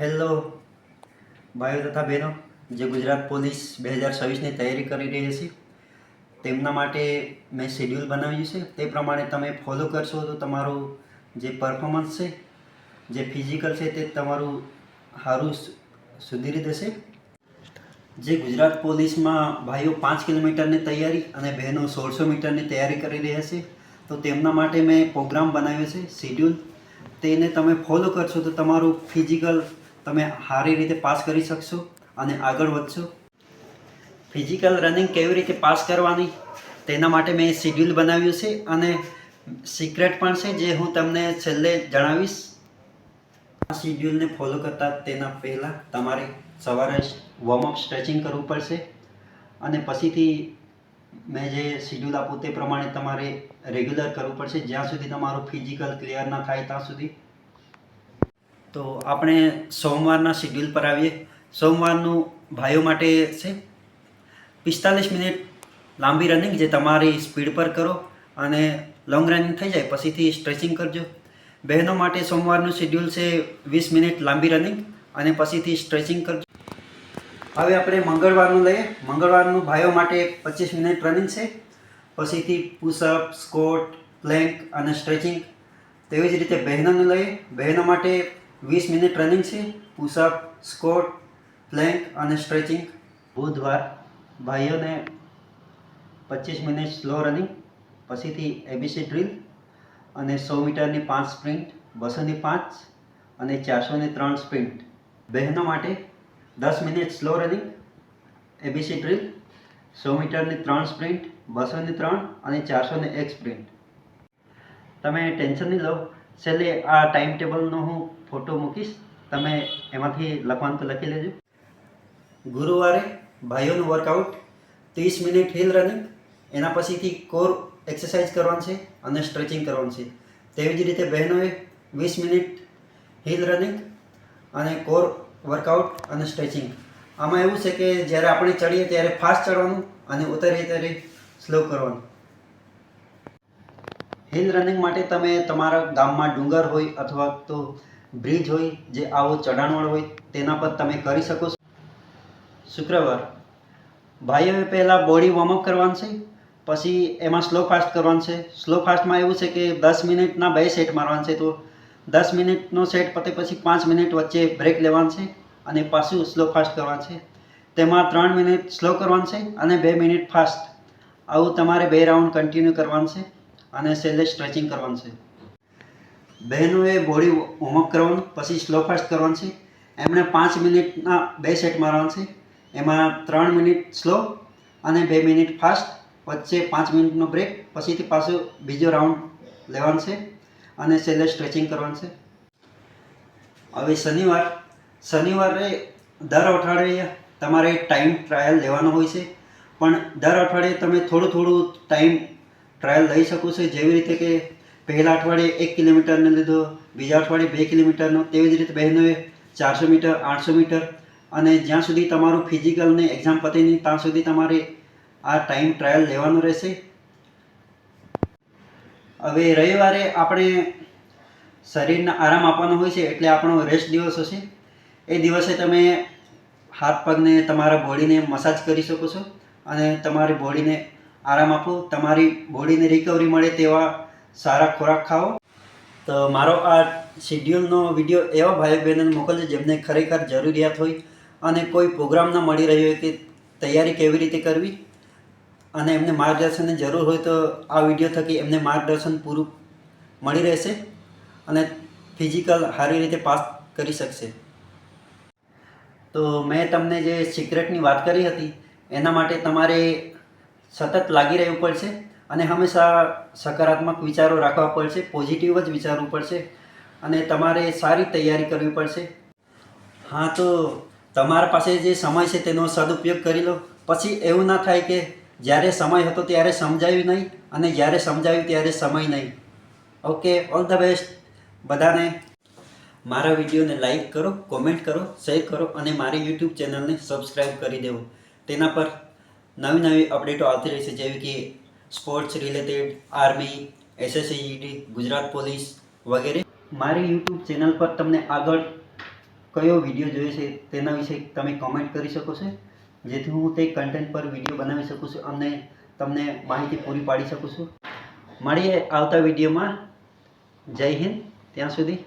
Hello ભાઈઓ તથા બહેનો, જે ગુજરાત પોલીસ 2026ની તૈયારી કરી રહી છે તેમના માટે મેં શેડ્યુલ બનાવ્યું છે. તે પ્રમાણે તમે ફોલો કરશો તો તમારું જે પરફોર્મન્સ છે, જે ફિઝિકલ છે તે તમારું સારું સુધરી જશે. જે ગુજરાત પોલીસમાં ભાઈઓ 5 કિલોમીટરની તૈયારી અને બહેનો 1600 મીટરની તૈયારી કરી રહ્યા છે, તો તેમના માટે મેં પ્રોગ્રામ બનાવ્યો છે શેડ્યુલ. તેને તમે ફોલો કરશો તો તમારું ફિઝિકલ તમે સારી રીતે પાસ કરી શકશો અને આગળ વધશો. ફિઝિકલ રનિંગ કેવી રીતે પાસ કરવાની તેના માટે મેં શેડ્યુલ બનાવ્યું છે અને સિક્રેટ પણ છે, જે હું તમને છેલ્લે જણાવીશ. આ શેડ્યુલને ફોલો કરતા તેના પહેલાં તમારે સવારે વોર્મઅપ સ્ટ્રેચિંગ કરવું પડશે અને પછીથી મેં જે શેડ્યુલ આપું તે પ્રમાણે તમારે રેગ્યુલર કરવું પડશે, જ્યાં સુધી તમારું ફિઝિકલ ક્લિયર ના થાય ત્યાં સુધી. તો આપણે સોમવારના શેડ્યુલ પર આવીએ. સોમવારનું ભાઈઓ માટે છે 45 મિનિટ લાંબી રનિંગ, જે તમારી સ્પીડ પર કરો અને લોંગ રનિંગ થઈ જાય પછીથી સ્ટ્રેચિંગ કરજો. બહેનો માટે સોમવારનું શેડ્યુલ છે 20 મિનિટ લાંબી રનિંગ અને પછીથી સ્ટ્રેચિંગ કરજો. હવે આપણે મંગળવારનું લઈએ. મંગળવારનું ભાઈઓ માટે 25 મિનિટ રનિંગ છે, પછીથી પુશઅપ, સ્કોટ, પ્લેન્ક અને સ્ટ્રેચિંગ. તેવી જ રીતે બહેનોને લઈએ. બહેનો માટે 20 મિનિટ રનિંગ છે, પુશઅપ, સ્કોટ, પ્લેન્ક અને સ્ટ્રેચિંગ. બુધવાર ભાઈઓને 25 મિનિટ સ્લો રનિંગ, પછીથી એબીસી ડ્રીલ અને 100 મીટરની 5 સ્પ્રિન્ટ, 200ની 5 અને 400ની 3 સ્પ્રિન્ટ. બહેનો માટે 10 minute slow running, ABC drill, 100 મીટરની 3 સ્પ્રિન્ટ, 200ની 3 અને 400ની 1 સ્પ્રિન્ટ. તમે ટેન્શન નહીં લો, છેલ્લે આ ટાઈમ ટેબલનો હું ફોટો મૂકીશ, તમે એમાંથી લખવાનું તો લખી લેજો. ગુરુવારે ભાઈઓનું વર્કઆઉટ 30 મિનિટ હિલ રનિંગ, એના પછીથી કોર એક્સરસાઇઝ કરવાનું છે અને સ્ટ્રેચિંગ કરવાનું છે. તેવી જ રીતે બહેનોએ 20 મિનિટ હિલ રનિંગ અને કોર વર્કઆઉટ અને સ્ટ્રેચિંગ. આમાં એવું છે કે જ્યારે આપણે ચડીએ ત્યારે ફાસ્ટ ચડવાનું અને ઉતરીએ ત્યારે સ્લો કરવાનું. હિલ રનિંગ માટે તમે તમારા ગામમાં ડુંગર હોય અથવા તો બ્રિજ હોય જે આવો ચઢાણવાળો હોય તેના પર તમે કરી શકો છો. શુક્રવાર ભાઈઓએ પહેલાં બોડી વોર્મઅપ કરવાનું છે, પછી એમાં સ્લો ફાસ્ટ કરવાનું છે. સ્લો ફાસ્ટમાં એવું છે કે 10 મિનિટના 2 સેટ મારવાનું છે, તો 10 મિનિટનો સેટ પતે પછી 5 મિનિટ વચ્ચે બ્રેક લેવાનું છે અને પાછું સ્લો ફાસ્ટ કરવાનું છે. તેમાં 3 મિનિટ સ્લો કરવાનું છે અને 2 મિનિટ ફાસ્ટ. આવું તમારે 2 રાઉન્ડ કન્ટિન્યુ કરવાનું છે અને છેલ્લે સ્ટ્રેચિંગ કરવાનું છે. બહેનોએ બોડી વોર્મઅપ કરવાનું, પછી સ્લો ફાસ્ટ કરવાનું છે. એમણે 5 મિનિટના 2 સેટ મારવાનું છે, એમાં 3 મિનિટ સ્લો અને 2 મિનિટ ફાસ્ટ, વચ્ચે 5 મિનિટનો બ્રેક, પછીથી પાછું બીજો રાઉન્ડ લેવાનું છે અને છેલ્લે સ્ટ્રેચિંગ કરવાનું છે. હવે શનિવારે દર અઠવાડિયે તમારે ટાઈમ ટ્રાયલ લેવાનો હોય છે, પણ દર અઠવાડિયે તમે થોડું ટાઈમ ટ્રાયલ લઈ શકો છો. જેવી રીતે કે પહેલા અઠવાડિયે 1 કિલોમીટરનો લીધો, બીજા અઠવાડિયે 2 કિલોમીટરનો. તેવી જ રીતે બહેનોએ 400 મીટર, 800 મીટર અને જ્યાં સુધી તમારું ફિઝિકલને એક્ઝામ પતે નહીં ત્યાં સુધી તમારે આ ટાઈમ ટ્રાયલ લેવાનો રહેશે. હવે રવિવારે આપણે શરીરને આરામ આપવાનો હોય છે, એટલે આપણો રેસ્ટ દિવસ હશે. એ દિવસે તમે હાથ પગને તમારા બોડીને મસાજ કરી શકો છો અને તમારી બોડીને આરામ આપો. તમારી બોડીને રિકવરી મળે તેવા સારા ખોરાક ખાઓ. તો મારો આ શેડ્યુલનો વિડીયો એવા ભાઈ બહેનોને મોકલજો જેમને ખરેખર જરૂરિયાત હોય અને કોઈ પ્રોગ્રામ ન મળી રહ્યો હોય કે તૈયારી કેવી રીતે કરવી અને એમને માર્ગદર્શનની જરૂર હોય, તો આ વિડીયો થકી એમને માર્ગદર્શન પૂરું મળી રહેશે અને ફિઝિકલ સારી રીતે પાસ કરી શકશે. તો મેં તમને જે સિક્રેટની વાત કરી હતી એના માટે તમારે સતત લાગી રહેવું પડશે અને હંમેશા સકારાત્મક વિચારો રાખવા પડશે, પોઝિટિવ જ વિચારવું પડશે અને તમારે સારી તૈયારી કરવી પડશે. હા, તો તમારા પાસે જે સમય છે તેનો સદુપયોગ કરી લો. પછી એવું ના થાય કે જ્યારે સમય હતો ત્યારે સમજાવ્યું નહીં અને જ્યારે સમજાવ્યું ત્યારે સમય નહીં. ઓકે, ઓલ ધ બેસ્ટ બધાને. મારા વિડીયોને લાઈક કરો, કોમેન્ટ કરો, શેર કરો અને મારી યુટ્યુબ ચેનલને સબસ્ક્રાઈબ કરી દેવો. તેના પર નવી અપડેટો આવતી રહેશે, જેવી કે sports related, army, SSC, Gujarat police વગેરે. મારી યુટ્યુબ ચેનલ પર તમને આગળ કયો વિડીયો જોઈએ છે તેના વિશે તમે કમેન્ટ કરી શકો છો, જેથી હું તે કન્ટેન્ટ પર વિડીયો બનાવી શકું છું અને તમને માહિતી પૂરી પાડી શકું છું. મળીએ આવતા વિડીયોમાં. જય હિન્દ. ત્યાં સુધી